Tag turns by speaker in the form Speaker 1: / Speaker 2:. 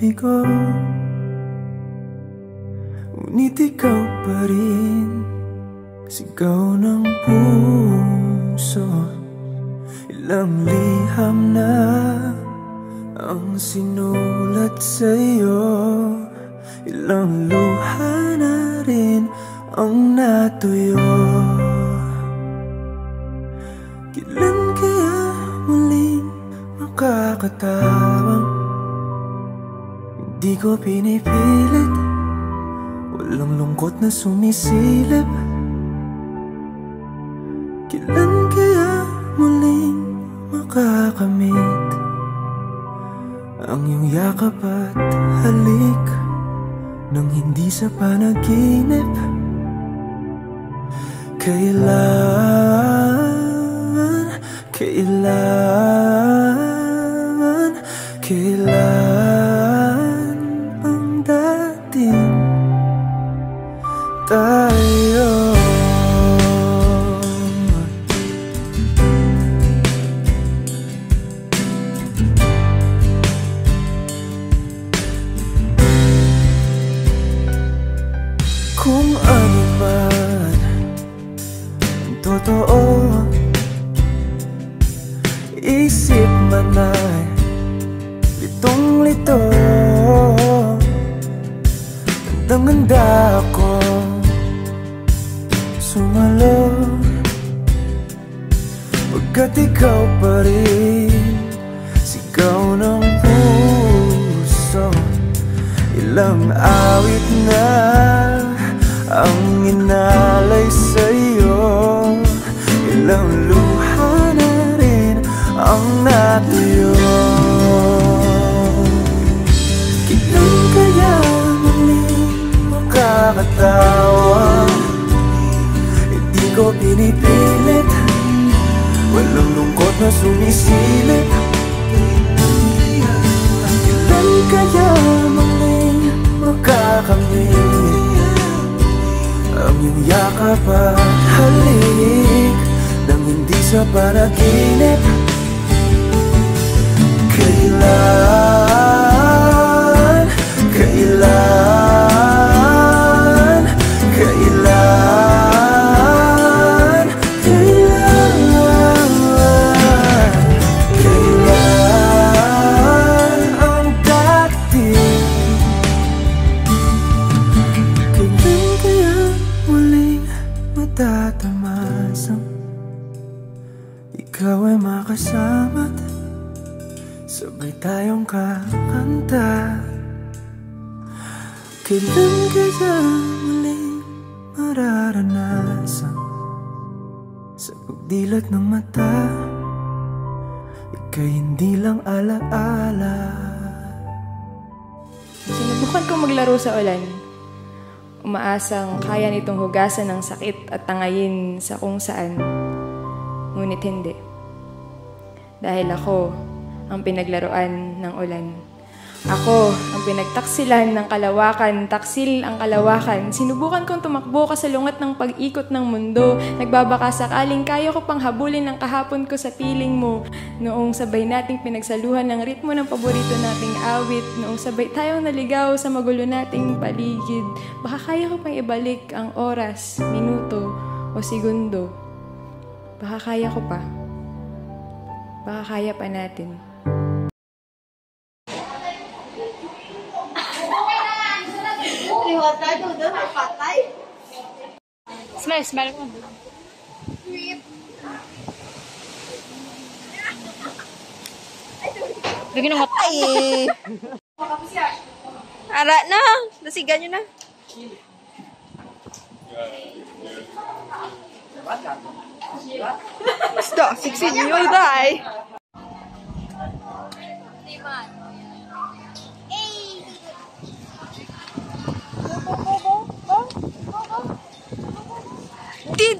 Speaker 1: bigo, ngunit ikaw pa rin. Sigaw ng puso, ilang liham na ang sinulat sa'yo, ilang luha na rin ang natuyo. Kailan kaya muling makakatawang hindi ko pinipilit, walang lungkot na sumisilip. Kailan kaya muling makakamit ang iyong yakap at halik nang hindi sa panaginip? Kailan, kailan, kailan ang dating tayo? Kung ano man ang totoo, isip man ay litong-lito, handang-handa ako sumalo, pagkat ikaw pa rin. Sigaw ng puso, ilang awit na ang inalay sa'yo, ilang luha na rin ang natuyo. Kailan kaya muling makakatawa, hindi ko pinipilit, walang lungkot na sumisilip. Kailan kaya muling makakamit ang iyong yakap at halik nang hindi sa panaginip? Kailan, kailan, kailan, kailan, kailan ang dating? Kailan kaya muling matatamasang ikaw ay makasama't sabay tayong kakanta? Kailan kaya muling mararanasan sa pagdilat ng mata, ika'y hindi lang alaala?
Speaker 2: Sinubukan kong maglaro sa ulan, umaasang kaya nitong hugasan ng sakit at tangayin sa kung saan. Ngunit hindi. Dahil ako ang pinaglaruan ng ulan. Ako ang pinagtaksilan ng kalawakan, taksil ang kalawakan. Sinubukan kong tumakbo kasalungat ng pag-ikot ng mundo. Nagbabaka sakaling kaya ko pang habulin ang kahapon ko sa piling mo. Noong sabay nating pinagsaluhan ng ritmo ng paborito nating awit. Noong sabay tayong naligaw sa magulo nating paligid. Baka kaya ko pang ibalik ang oras, minuto o segundo. Baka kaya ko pa. Baka kaya pa natin.
Speaker 3: Smile, smile mo. Lagi na matay. Ara na, nasigan nyo na. Basta, siksi nyo, day. Did